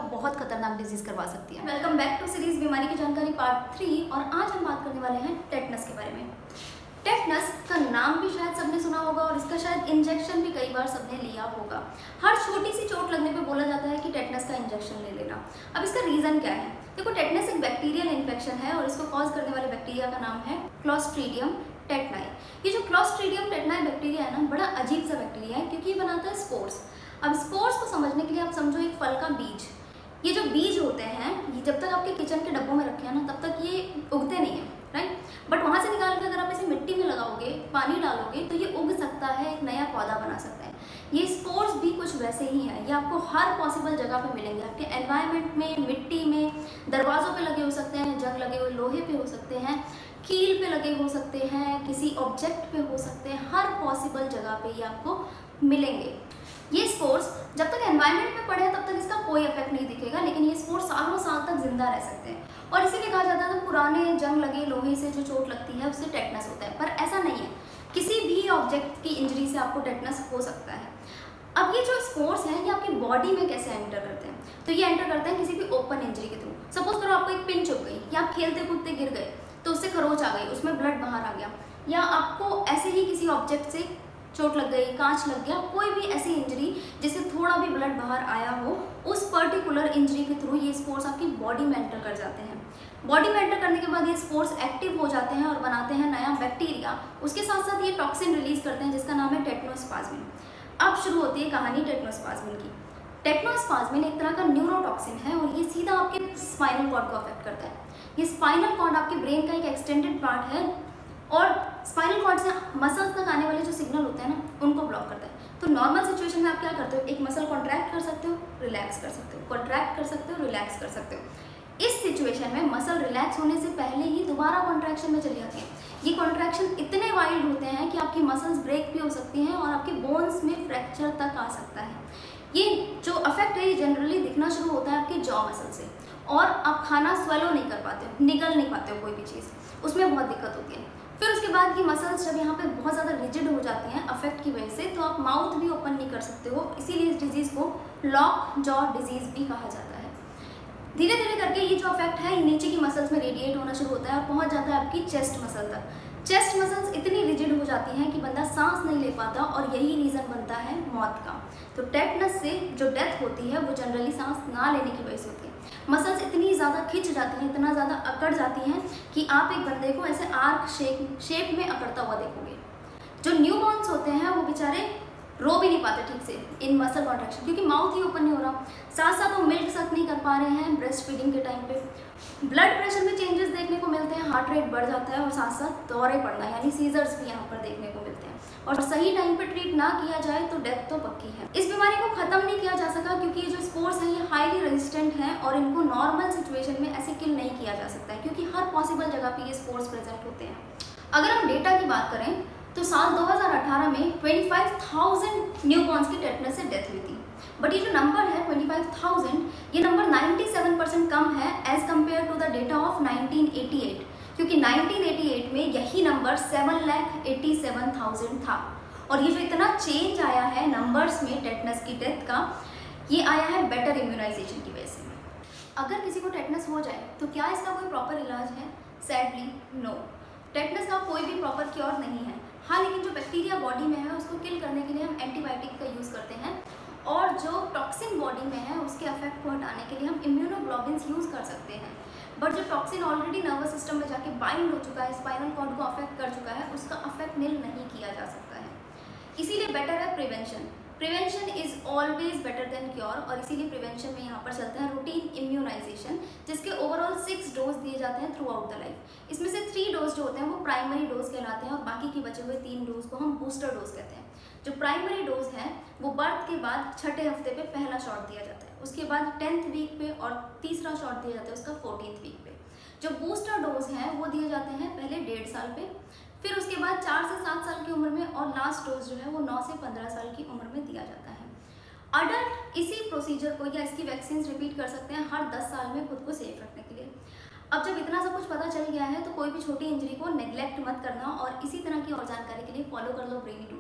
आपको बहुत खतरनाक डिजीज करवा सकती है। वेलकम बैक टू सीरीज बीमारी की जानकारी पार्ट 3 और आज हम बात करने वाले हैं टेटनस के बारे में। टेटनस का नाम भी शायद सबने सुना होगा और इसका शायद इंजेक्शन भी कई बार सबने लिया होगा। हर छोटी सी चोट लगने पे बोला जाता है कि टेटनस का इंजेक्शन ले लेना। अब इसका रीज़न क्या है? देखो, टेटनस एक बैक्टीरियल इन्फेक्शन है और इसको कॉज करने वाले बैक्टीरिया का नाम है क्लोस्ट्रीडियम टेटनाई। ये जो क्लोस्ट्रीडियम टेटनाई बैक्टीरिया है ना, बड़ा अजीब सा बैक्टीरिया है क्योंकि ये बनाता है स्पोर्स। अब स्पोर्स को समझने के लिए आप समझो एक फल का बीज। ये जो बीज होते हैं ये जब तक आपके किचन के डब्बों में रखे हैं ना, तब तक ये उगते नहीं है, राइट। बट वहाँ से निकाल के अगर आप इसे मिट्टी में लगाओगे, पानी डालोगे, तो ये उग सकता है, एक नया पौधा बना सकता है। ये स्पोर्स भी कुछ वैसे ही हैं। ये आपको हर पॉसिबल जगह पे मिलेंगे, आपके एनवायरनमेंट में, मिट्टी में, दरवाज़ों पे लगे हो सकते हैं, जंग लगे हुए लोहे पे हो सकते हैं, कील पे लगे हो सकते हैं, किसी ऑब्जेक्ट पे हो सकते हैं, हर पॉसिबल जगह पे ये आपको मिलेंगे। ये स्पोर्स जब तक एनवायरनमेंट में पड़े हैं तब तक इसका कोई इफेक्ट नहीं दिखेगा, लेकिन ये स्पोर्स सालों साल तक जिंदा रह सकते हैं। और इसीलिए कहा जाता है पुराने जंग लगे लोहे से जो चोट लगती है उससे टेटनस होता है, पर ऐसा नहीं है। किसी भी ऑब्जेक्ट की इंजरी से आपको टेटनस हो सकता है। अब ये जो स्पोर्स हैं ये आपकी बॉडी में कैसे एंटर करते हैं? तो ये एंटर करते हैं किसी भी ओपन इंजरी के थ्रू। सपोज करो आपको एक पिन चुभ गई, या आप खेलते कूदते गिर गए तो उससे खरोच आ गई, उसमें ब्लड बाहर आ गया, या आपको ऐसे ही किसी ऑब्जेक्ट से चोट लग गई, कांच लग गया, कोई भी ऐसी इंजरी जिससे थोड़ा भी ब्लड बाहर आया हो, उस पर्टिकुलर इंजरी के थ्रू ये स्पोर्स आपकी बॉडी में एंटर कर जाते हैं। बॉडी में एंटर करने के बाद ये स्पोर्स एक्टिव हो जाते हैं और बनाते हैं नया बैक्टीरिया। उसके साथ साथ ये टॉक्सिन रिलीज करते हैं जिसका नाम है टेटनोस्पाज्मिन। अब शुरू होती है कहानी टेटनोस्पाज्मिन की। टेटनोस्पाज्मिन एक तरह का न्यूरोटॉक्सिन है और ये सीधा आपके स्पाइनल कॉर्ड को अफेक्ट करता है। ये स्पाइनल कॉर्ड आपके ब्रेन का एक एक्सटेंडेड पार्ट है और स्पाइनल कॉर्ड से मसल्स तक आने वाले जो सिग्नल होते हैं ना, उनको ब्लॉक करता है। तो नॉर्मल सिचुएशन में आप क्या करते हो? एक मसल कॉन्ट्रैक्ट कर सकते हो, रिलैक्स कर सकते हो, कॉन्ट्रैक्ट कर सकते हो, रिलैक्स कर सकते हो। इस सिचुएशन में मसल रिलैक्स होने से पहले ही दोबारा कॉन्ट्रैक्शन में चली जाती है। ये कॉन्ट्रैक्शन इतने वाइल्ड होते हैं कि आपकी मसल्स ब्रेक भी हो सकती हैं और आपके बोन्स में फ्रैक्चर तक आ सकता है। ये जो अफेक्ट है ये जनरली दिखना शुरू होता है आपके जॉ मसल से, और आप खाना स्वेलो नहीं कर पाते हो, निगल नहीं पाते हो कोई भी चीज़, उसमें बहुत दिक्कत होती है। फिर उसके बाद की मसल्स जब यहाँ पे बहुत ज़्यादा रिजिड हो जाती हैं अफेक्ट की वजह से, तो आप माउथ भी ओपन नहीं कर सकते हो। इसीलिए इस डिजीज़ को लॉक जॉ डिजीज़ भी कहा जाता है। धीरे धीरे करके ये जो अफेक्ट है नीचे की मसल्स में रेडिएट होना शुरू होता है और पहुँच जाता है आपकी चेस्ट मसल तक। चेस्ट मसल्स इतनी रिजिड हो जाती हैं कि बंदा सांस नहीं ले पाता और यही रीज़न बनता है मौत का। तो टेटनस से जो डेथ होती है वो जनरली सांस ना लेने की वजह से होती है। मसल्स इतनी ज़्यादा खिंच जाती हैं, इतना ज़्यादा अकड़ जाती हैं कि आप एक बंदे को ऐसे आर्क शेप में अकड़ता हुआ देखोगे। जो न्यूबॉर्न्स होते हैं वो बेचारे रो भी नहीं पाते ठीक से इन मसल कॉन्ट्रैक्शन, क्योंकि माउथ ही ओपन नहीं हो रहा। साथ साथ वो मिल्क सक नहीं कर पा रहे हैं ब्रेस्ट फीडिंग के टाइम पे। ब्लड प्रेशर में चेंजेस देखने को मिलते हैं, हार्ट रेट बढ़ जाता है और साथ साथ दौरे पड़ना यानी सीजर्स भी यहाँ पर देखने को मिलते हैं। और सही टाइम पे ट्रीट ना किया जाए तो डेथ तो पक्की है। इस बीमारी को खत्म नहीं किया जा सका क्योंकि ये जो स्पोर्स है ये हाईली रेजिस्टेंट हैं और इनको नॉर्मल सिचुएशन में ऐसे किल नहीं किया जा सकता है क्योंकि हर पॉसिबल जगह पे ये स्पोर्स प्रेजेंट होते हैं। अगर हम डेटा की बात करें तो साल 2018 में 25,000 न्यूबॉर्न्स की टेटनस से डेथ हुई थी। बट ये जो नंबर है 25,000, ये नंबर 97% कम है as compared to the data of 1988, क्योंकि 1988 में यही नंबर 7,87,000 था। और ये जो इतना चेंज आया है नंबर्स में टेटनस की डेथ का, ये आया है बेटर इम्यूनाइजेशन की वजह से। अगर किसी को टेटनस हो जाए तो क्या इसका कोई प्रॉपर इलाज है? Sadly no. टेटनस का कोई भी प्रॉपर क्योर नहीं है। हाँ, लेकिन जो बैक्टीरिया बॉडी में है उसको किल करने के लिए हम एंटीबायोटिक का यूज़ करते हैं, और जो टॉक्सिन बॉडी में है उसके अफेक्ट को हटाने के लिए हम इम्यूनोग्लोबिन्स यूज़ कर सकते हैं। बट जो टॉक्सिन ऑलरेडी नर्वस सिस्टम में जाके बाइंड हो चुका है, स्पाइनल कॉर्ड को अफेक्ट कर चुका है, उसका अफेक्ट निल नहीं किया जा सकता है। इसीलिए बेटर है prevention. Prevention is always better than cure, और इसीलिए प्रिवेंशन में यहाँ पर चलता है रूटीन इम्यूनाइजेशन, जिसके ओवरऑल 6 डोज दिए जाते हैं थ्रू आउट द लाइफ। इसमें से 3 डोज जो होते हैं वो प्राइमरी डोज कहलाते हैं और बाकी के बचे हुए 3 डोज को हम बूस्टर डोज कहते हैं। जो प्राइमरी डोज है वो बर्थ के बाद 6ठे हफ्ते पे पहला शॉट दिया जाता है, उसके बाद 10th वीक पे और तीसरा शॉट दिया जाता है उसका 14th वीक पे। जो बूस्टर डोज हैं वो दिए जाते हैं पहले 1.5 साल पे, फिर उसके बाद 4 से 7 साल की उम्र में, और लास्ट डोज जो है वो 9 से 15 साल की उम्र में दिया जाता है। अडल्ट इसी प्रोसीजर को या इसकी वैक्सीन रिपीट कर सकते हैं हर 10 साल में खुद को सेफ रखने के लिए। अब जब इतना सब कुछ पता चल गया है तो कोई भी छोटी इंजरी को नेग्लेक्ट मत करना, और इसी तरह की और जानकारी के लिए फॉलो कर लो ब्रेनी टू।